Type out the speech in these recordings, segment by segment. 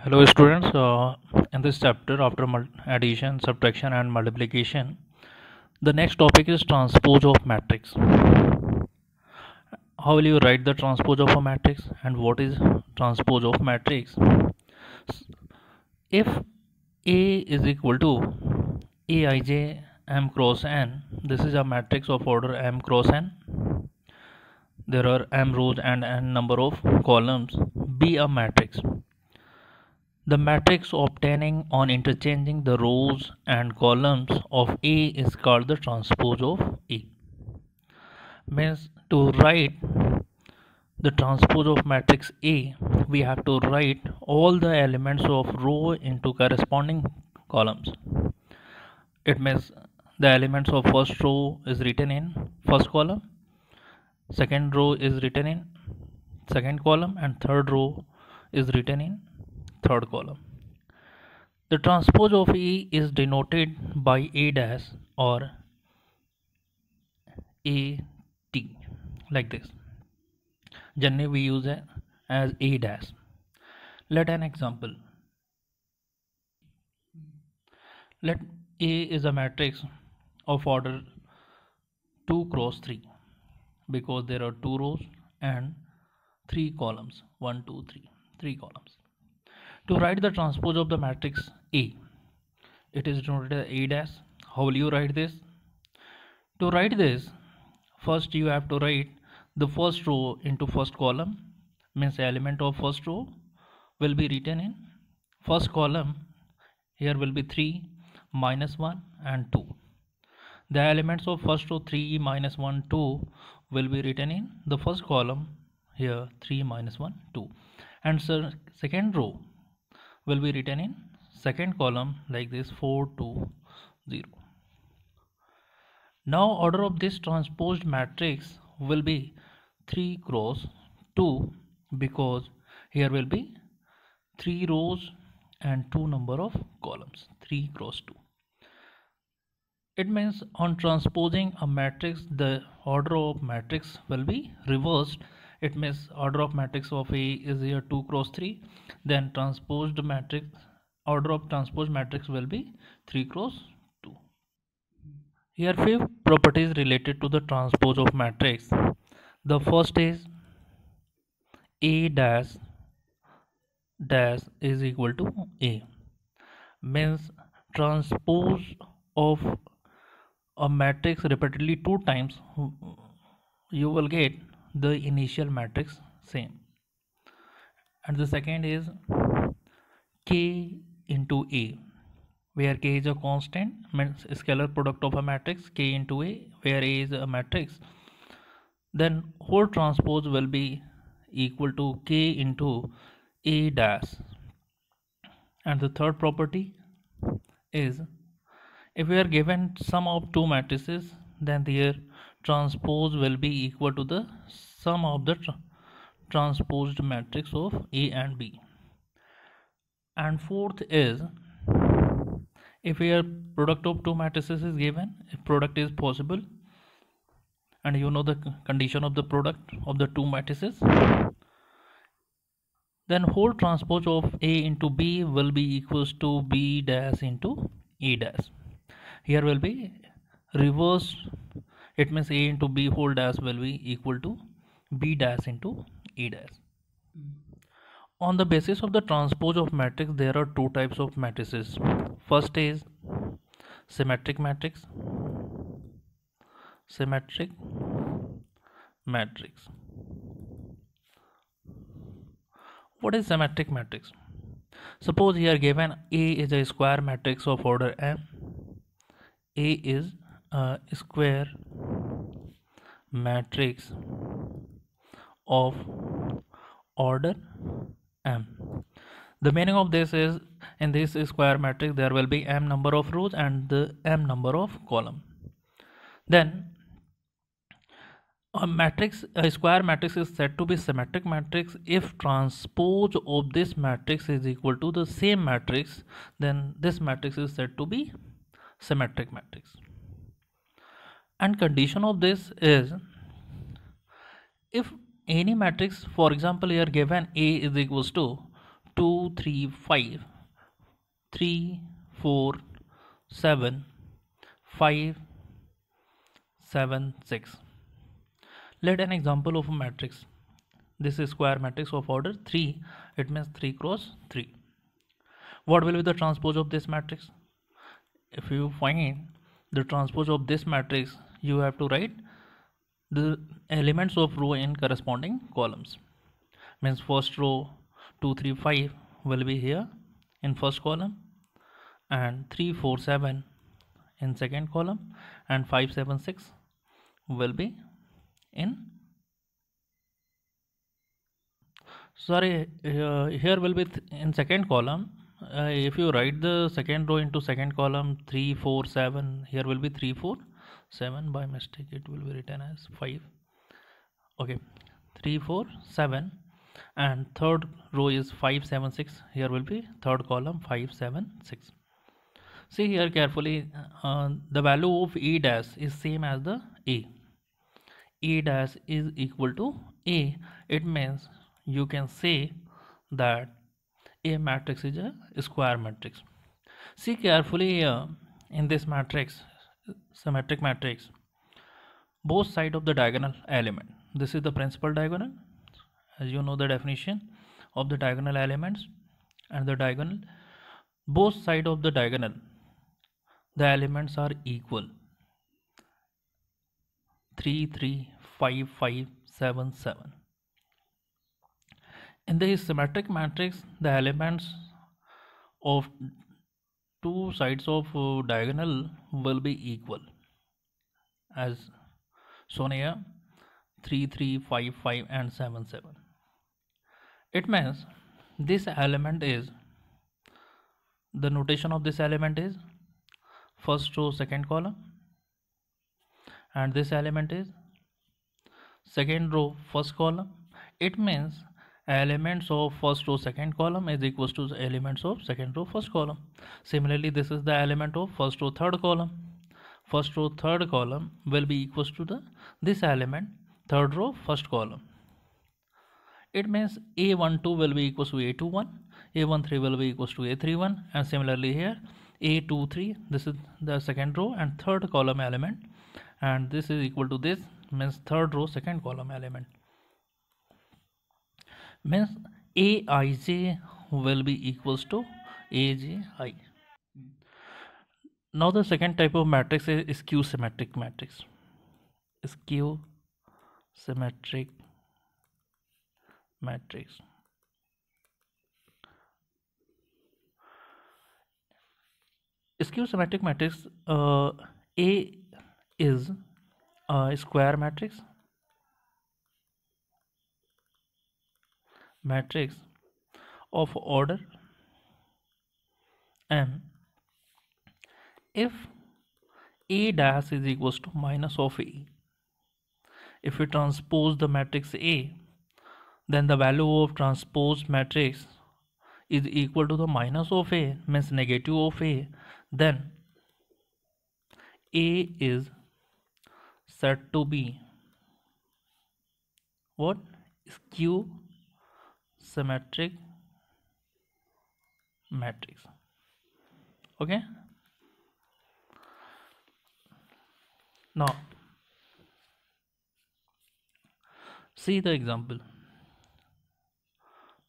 Hello students, in this chapter after addition, subtraction and multiplication, the next topic is transpose of matrix. How will you write the transpose of a matrix and what is transpose of matrix? If A is equal to Aij m cross n, this is a matrix of order m cross n. There are m rows and n number of columns. Be a matrix. The matrix obtaining on interchanging the rows and columns of A is called the transpose of A. Means to write the transpose of matrix A, we have to write all the elements of row into corresponding columns. It means the elements of first row is written in first column, second row is written in second column, and third row is written in third column. The transpose of E is denoted by A dash or AT, like this. Generally we use it as A dash. Let an example. Let A is a matrix of order 2 cross 3 because there are 2 rows and 3 columns. 1, 2, 3. 3 columns. To write the transpose of the matrix A, it is denoted as A dash. How will you write this? To write this, first you have to write the first row into first column, means element of first row will be written in first column. Here will be 3, minus 1 and 2. The elements of first row 3, minus 1, 2 will be written in the first column. Here 3, minus 1, 2. And so second row will be written in second column like this, 4, 2, 0. Now order of this transposed matrix will be 3 cross 2 because here will be 3 rows and 2 number of columns, 3 cross 2. It means on transposing a matrix, the order of matrix will be reversed. It means order of matrix of A is here 2 cross 3, then transposed matrix, order of transposed matrix will be 3 cross 2. Here 5 properties related to the transpose of matrix. The first is A dash dash is equal to A, means transpose of a matrix repeatedly 2 times, you will get the initial matrix same. And the second is K into A, where K is a constant, means scalar product of a matrix, K into A, where A is a matrix. Then whole transpose will be equal to K into A dash. And the third property is, if we are given sum of two matrices, then their transpose will be equal to the sum of the transposed matrix of A and B. And fourth is, if here product of two matrices is given, if product is possible, and you know the condition of the product of the two matrices, then whole transpose of A into B will be equals to B dash into A dash. Here will be reverse, it means A into B whole dash will be equal to B dash into A dash. On the basis of the transpose of matrix, there are two types of matrices. First is symmetric matrix. Symmetric matrix. What is symmetric matrix? Suppose here given A is a square matrix of order m. A is a square matrix of order m. The meaning of this is, in this square matrix there will be m number of rows and the m number of column. Then a square matrix is said to be symmetric matrix if transpose of this matrix is equal to the same matrix, then this matrix is said to be symmetric matrix. And condition of this is, if any matrix, for example here given A is equals to 2 3 5 3 4 7 5 7 6. Let an example of a matrix. This is square matrix of order 3. It means 3 cross 3. What will be the transpose of this matrix? If you find the transpose of this matrix, you have to write the elements of row in corresponding columns. Means first row 2 3 5 will be here in first column, and 3 4 7 in second column, and 5 7 6 will be in here will be in second column. If you write the second row into second column 3 4 7, here will be 3 4 7. By mistake it will be written as 5. Okay, 3 4 7, and third row is 5 7 6. Here will be third column 5 7 6. See here carefully, the value of E dash is same as the A. E dash is equal to A. It means you can say that A matrix is a square matrix. See carefully here in this matrix, symmetric matrix, both sides of the diagonal element. This is the principal diagonal, as you know the definition of the diagonal elements, and the diagonal, both sides of the diagonal, the elements are equal. 3 3 5 5 7 7. In the symmetric matrix, the elements of two sides of diagonal will be equal, as shown here, 3 3 5 5 and 7 7. It means this element is, the notation of this element is first row second column, and this element is second row first column. It means elements of first row second column is equals to the elements of second row first column. Similarly, this is the element of first row third column. First row third column will be equals to the this element third row first column. It means A12 will be equals to A21, A13 will be equals to A31, and similarly here A23, this is the second row and third column element, and this is equal to this, means third row second column element. Means Aij will be equals to Aj. Now the second type of matrix is skew symmetric matrix. Skew symmetric matrix. Skew symmetric matrix, A is a square matrix of order m if A dash is equals to minus of A. If we transpose the matrix A, then the value of transpose matrix is equal to the minus of A, means negative of A. Then A is said to be what? Skew symmetric matrix. Okay, now see the example.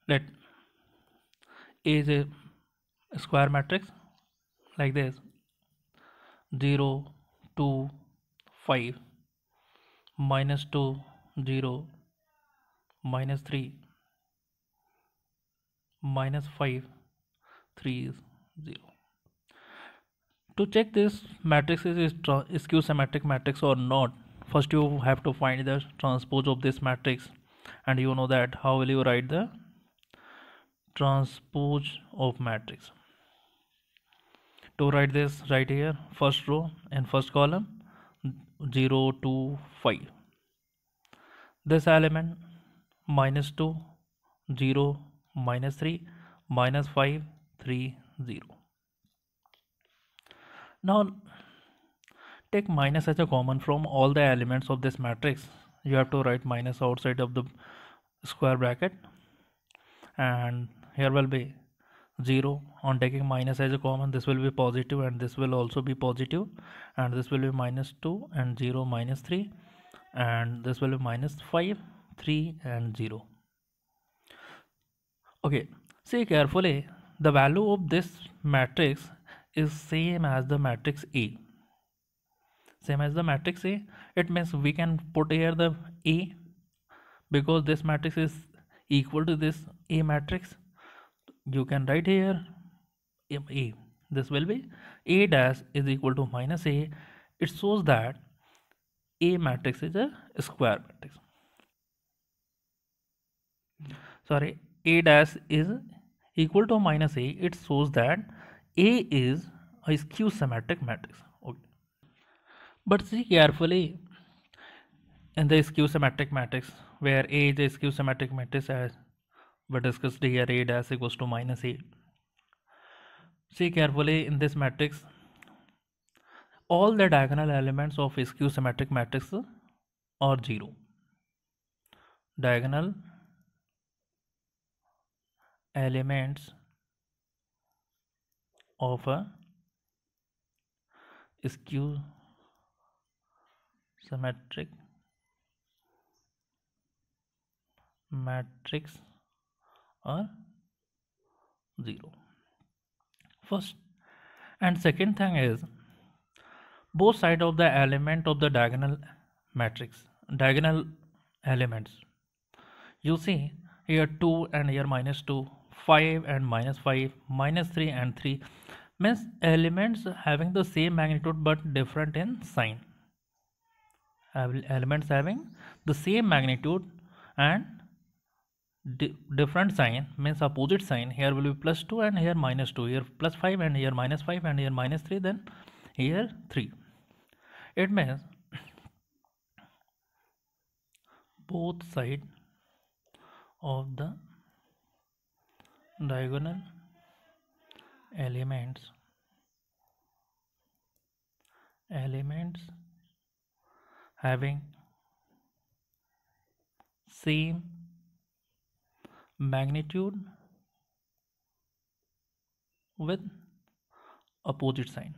Let A is a square matrix like this: 0 2 5 minus 2 0 minus 3 minus 5 3 is 0. To check this matrix is skew symmetric matrix or not, first you have to find the transpose of this matrix, and you know that how will you write the transpose of matrix. To write this, right here, first row and first column 0 2 5, this element minus 2 0 minus 3 minus 5 3 0. Now take minus as a common from all the elements of this matrix. You have to write minus outside of the square bracket, and here will be 0. On taking minus as a common, this will be positive and this will also be positive, and this will be minus 2 and 0 minus 3, and this will be minus 5, 3 and 0. Okay, see carefully, the value of this matrix is same as the matrix A. Same as the matrix A, it means we can put here the A, because this matrix is equal to this A matrix. You can write here A. This will be A dash is equal to minus A. It shows that A matrix is a square matrix. Sorry, A dash is equal to minus A. It shows that A is a skew symmetric matrix. Okay. But see carefully, in the skew symmetric matrix, where A is a skew symmetric matrix, as we discussed here, A dash equals to minus A. See carefully, in this matrix, all the diagonal elements of skew symmetric matrix are 0. Diagonal elements of a skew symmetric matrix are 0. First and second thing is, both sides of the element of the diagonal matrix, diagonal elements, you see here 2 and here minus 2, 5 and minus 5, minus 3 and 3, means elements having the same magnitude but different in sign. Elements having the same magnitude and different sign, means opposite sign. Here will be plus 2 and here minus 2, here plus 5 and here minus 5 and here minus 3, then here 3. It means both sides of the diagonal elements having same magnitude with opposite sign.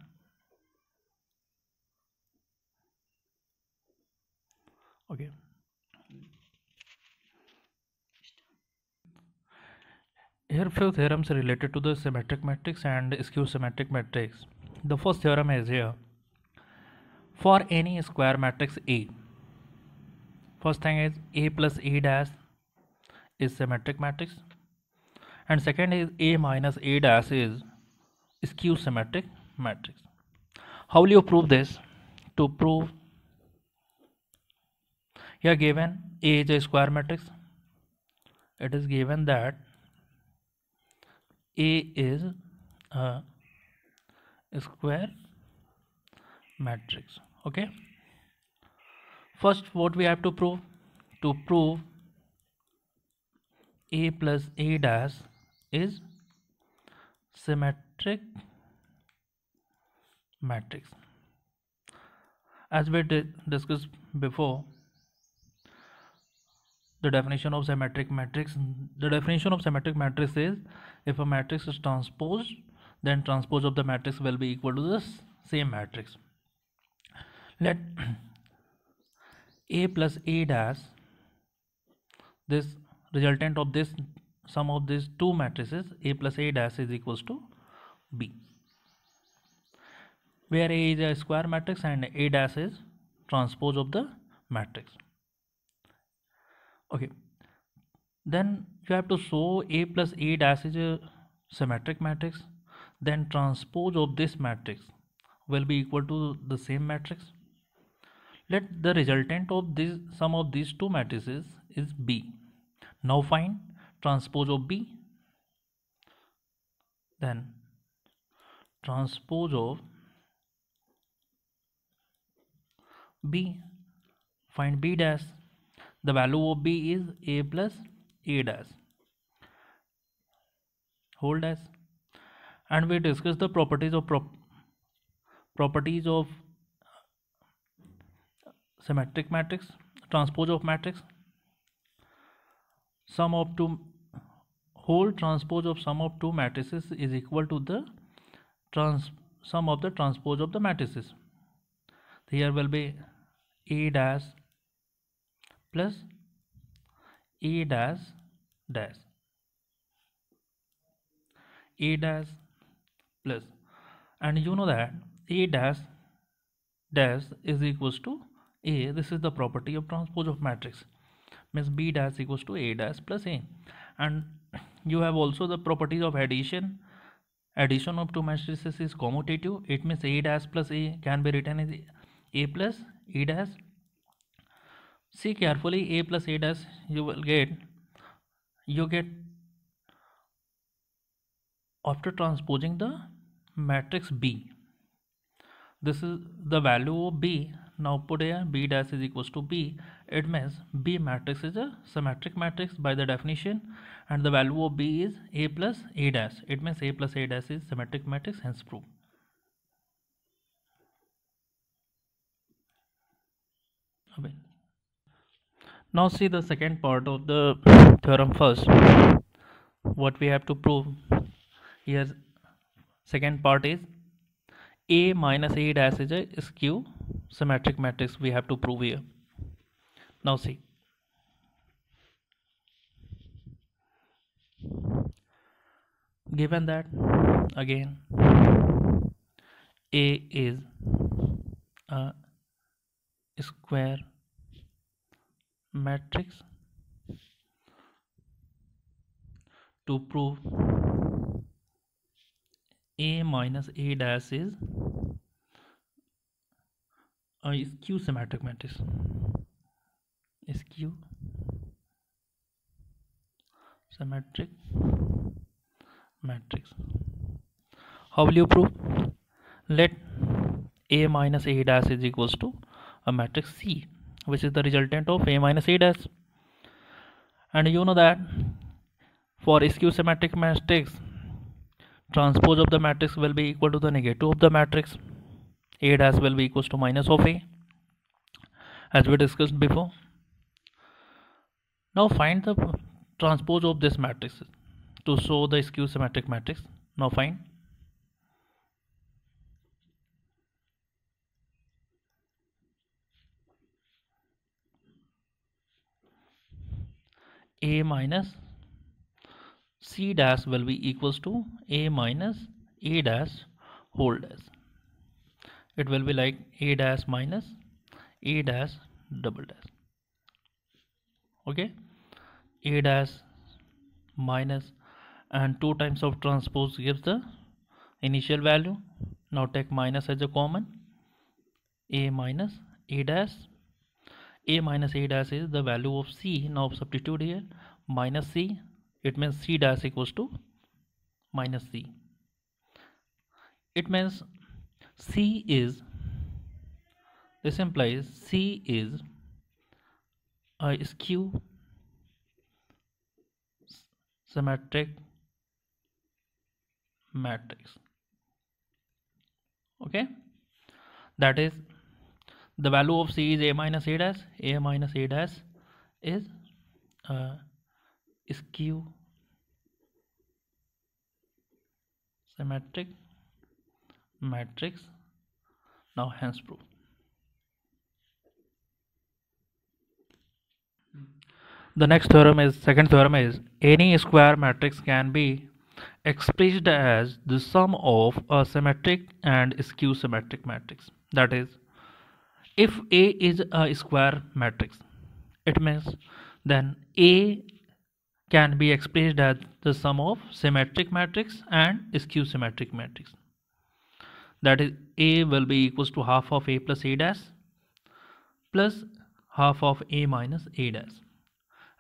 Okay. Here few theorems related to the symmetric matrix and skew symmetric matrix. The first theorem is here. For any square matrix A, first thing is A plus A dash is symmetric matrix, and second is A minus A dash is skew symmetric matrix. How will you prove this? To prove, here given A is a square matrix, it is given that A is a square matrix. Okay, first what we have to prove? To prove A plus A dash is symmetric matrix. As we discussed before, the definition of symmetric matrix, is, if a matrix is transposed, then transpose of the matrix will be equal to the same matrix. Let A plus A dash, this resultant of this sum of these two matrices, A plus A dash is equals to B, where A is a square matrix and A dash is transpose of the matrix. Okay, then you have to show A plus A dash is a symmetric matrix, then transpose of this matrix will be equal to the same matrix. Let the resultant of this sum of these two matrices is B. Now find transpose of B, then transpose of B, find B dash. The value of B is A plus A dash, whole dash, and we discuss the properties of symmetric matrix, transpose of matrix. Sum of two whole transpose of sum of two matrices is equal to the sum of the transpose of the matrices. Here will be A dash plus A dash dash A dash plus, and you know that A dash dash is equals to A. This is the property of transpose of matrix, means B dash equals to A dash plus A. And you have also the properties of addition. Addition of two matrices is commutative. It means A dash plus A can be written as A plus A dash. See carefully, A plus A dash you get after transposing the matrix B. This is the value of B. Now put here B dash is equals to B. It means B matrix is a symmetric matrix by the definition, and the value of B is A plus A dash. It means A plus A dash is symmetric matrix, hence proof. Okay. Now see the second part of the theorem first. What we have to prove here, second part is A minus A dash is a skew symmetric matrix we have to prove here. Now see, given that again A is a square matrix, to prove A minus A dash is a skew symmetric matrix. Skew symmetric matrix. How will you prove? Let A minus A dash is equals to a matrix C, which is the resultant of A minus A dash. And you know that for skew symmetric matrix, transpose of the matrix will be equal to the negative of the matrix. A dash will be equals to minus of A, as we discussed before. Now find the transpose of this matrix to show the skew symmetric matrix. Now find A minus C dash will be equals to A minus A dash whole dash. It will be like A dash minus A dash double dash. Okay, A dash minus, and 2 times of transpose gives the initial value. Now take minus as a common. A minus A dash. A minus A dash is the value of C. Now substitute here minus C. It means C dash equals to minus C. It means C is, this implies C is a skew symmetric matrix. Okay, that is the value of C is A minus A dash. A minus A dash is a skew symmetric matrix. Now hence proof. The next theorem is, second theorem is, any square matrix can be expressed as the sum of a symmetric and skew symmetric matrix. That is, if A is a square matrix, it means then A can be expressed as the sum of symmetric matrix and skew symmetric matrix. That is, A will be equals to half of A plus A dash plus half of A minus A dash.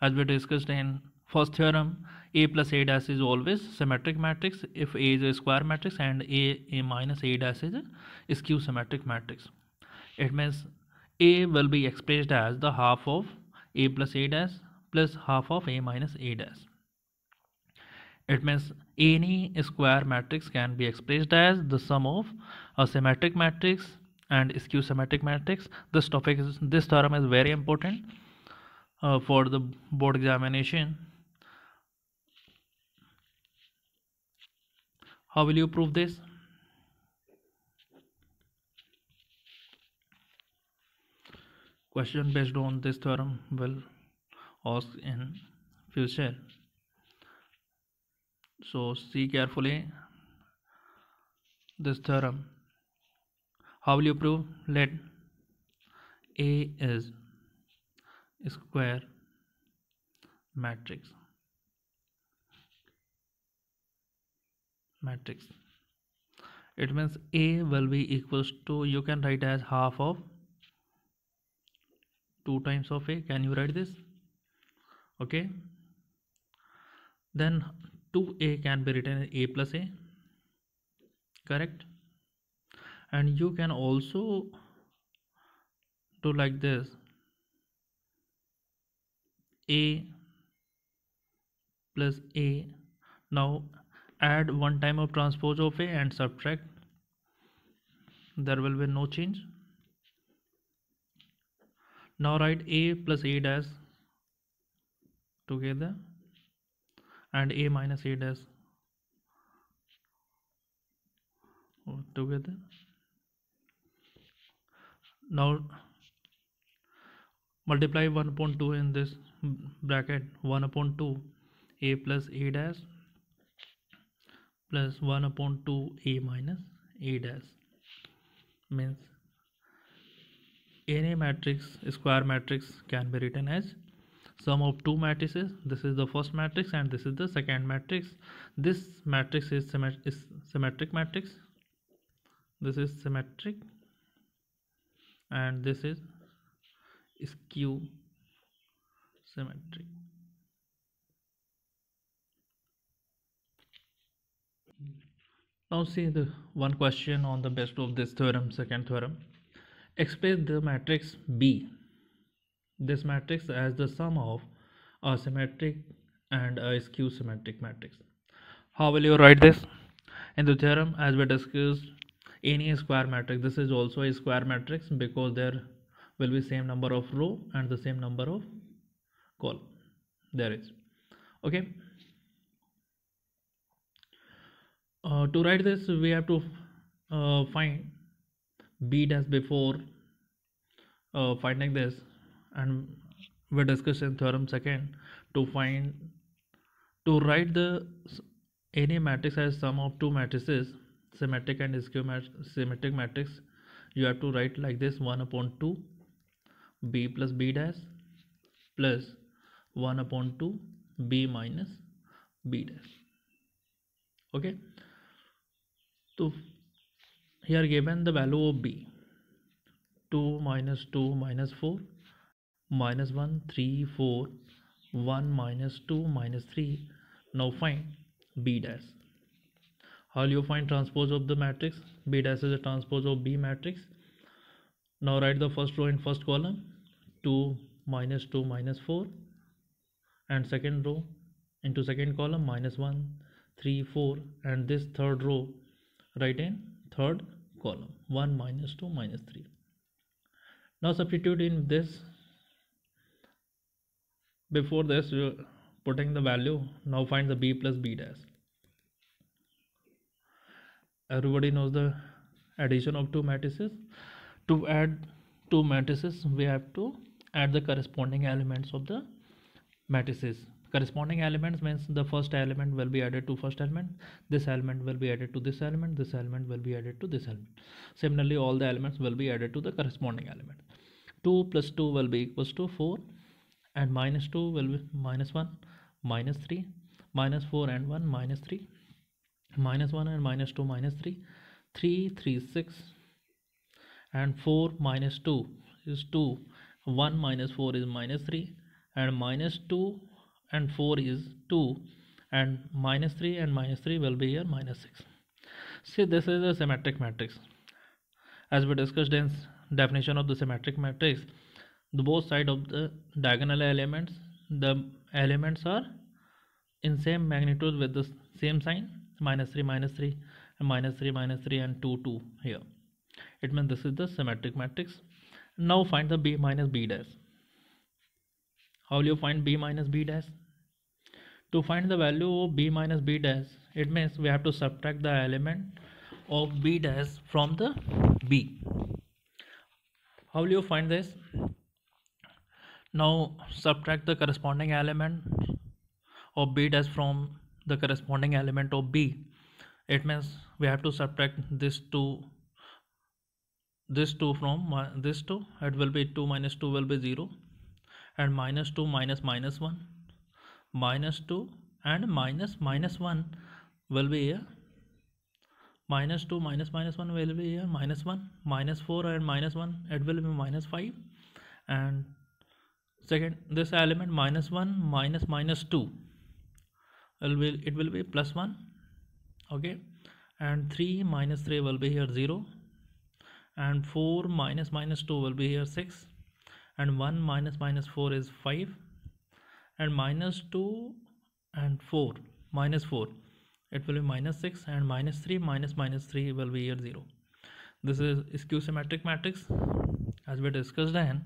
As we discussed in first theorem, A plus A dash is always symmetric matrix if A is a square matrix, and A minus A dash is a skew symmetric matrix. It means A will be expressed as the half of A plus A dash plus half of A minus A dash. It means any square matrix can be expressed as the sum of a symmetric matrix and skew symmetric matrix. This theorem is very important for the board examination. How will you prove this? Question based on this theorem will ask in future. So see carefully this theorem. How will you prove? Let A is square matrix. It means A will be equals to, you can write as half of 2 times of A. Can you write this? Okay. Then 2A can be written as A plus A. Correct. And you can also do like this. A plus A. Now add 1 time of transpose of A and subtract. There will be no change. Now write A plus A dash together and A minus A dash together. Now multiply 1 upon 2 in this bracket. 1 upon 2 A plus A dash plus 1 upon 2 A minus A dash, means any matrix, square matrix, can be written as sum of 2 matrices. This is the first matrix and this is the second matrix. This matrix is symmetric matrix. This is symmetric and this is skew symmetric. Now see the one question on the best of this theorem, second theorem. Express the matrix B, this matrix, as the sum of a symmetric and a skew symmetric matrix. How will you write this? In the theorem, as we discussed, any square matrix, this is also a square matrix because there will be same number of row and the same number of column there is. Okay. To write this, we have to find B dash before finding this, and we discussed in theorem second to write the any matrix as sum of 2 matrices, symmetric and skew symmetric matrix. You have to write like this: 1 upon 2 B plus B dash plus 1 upon 2 B minus B dash. Okay. So here given the value of B, 2 minus 2 minus 4 minus 1 3 4 1 minus 2 minus 3. Now find B dash. How will you find transpose of the matrix? B dash is a transpose of B matrix. Now write the first row in first column: 2 minus 2 minus 4, and second row into second column: minus 1 3 4, and this third row write in third column: 1 minus 2 minus 3. Now substitute in this. Before this, you putting the value. Now find the B plus B dash. Everybody knows the addition of 2 matrices. To add 2 matrices, we have to add the corresponding elements of the matrices. Corresponding elements means the first element will be added to first element, this element will be added to this element, this element will be added to this element. Similarly, all the elements will be added to the corresponding element. 2 plus 2 will be equals to 4, and minus 2 will be minus 1 minus 3, minus 4 and 1 minus 3, minus 1 and minus 2 minus 3, 3 3 6, and 4 minus 2 is 2, 1 minus 4 is minus 3, and minus 2 and 4 is 2, and minus 3 and minus 3 will be here minus 6. See, this is a symmetric matrix. As we discussed in definition of the symmetric matrix, the both side of the diagonal elements, the elements are in same magnitude with the same sign: minus 3 minus 3 and minus 3 minus 3 and 2 2 here. It means this is the symmetric matrix. Now find the B minus B dash. How will you find B minus B dash? To find the value of B minus B dash, it means we have to subtract the element of B dash from the B. How will you find this? Now subtract the corresponding element of B dash from the corresponding element of B. It means we have to subtract this 2 from this 2. It will be 2 minus 2 will be 0, and minus 2 minus minus 1, minus 2 and minus minus 1 will be here. Minus 2 minus minus 1 will be here, minus 1, minus 4 and minus 1, it will be minus 5. And second, this element minus 1 minus minus 2 it will be plus 1. Okay, and 3 minus 3 will be here 0, and 4 minus minus 2 will be here 6, and 1 minus minus 4 is 5, and minus 2 and 4 minus 4, it will be minus 6, and minus 3 minus minus 3 will be here 0. This is skew symmetric matrix. As we discussed in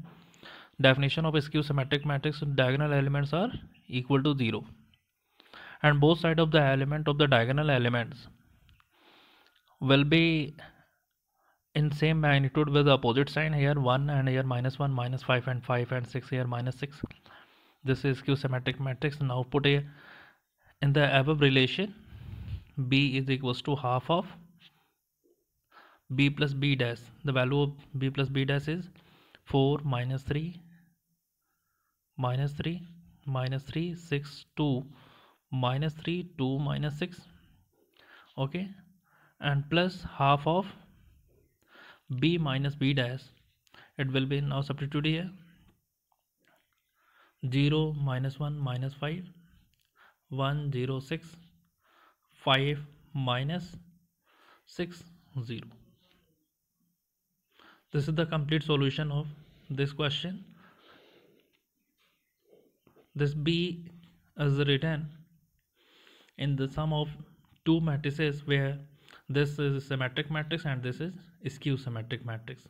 definition of skew symmetric matrix, diagonal elements are equal to 0, and both sides of the element of the diagonal elements will be in same magnitude with the opposite sign. Here 1 and here minus 1, minus 5 and 5 and 6, here minus 6. This is skew symmetric matrix. Now put a in the above relation, B is equals to half of B plus B dash. The value of B plus B dash is 4 minus 3 minus 3 minus 3 6 2 minus 3 2 minus 6. Okay, and plus half of B minus B dash. It will be now substitute here 0 minus 1 minus 5 1 0 6 5 minus 6 0. This is the complete solution of this question. This B is written in the sum of two matrices where this is symmetric matrix and this is skew symmetric matrix.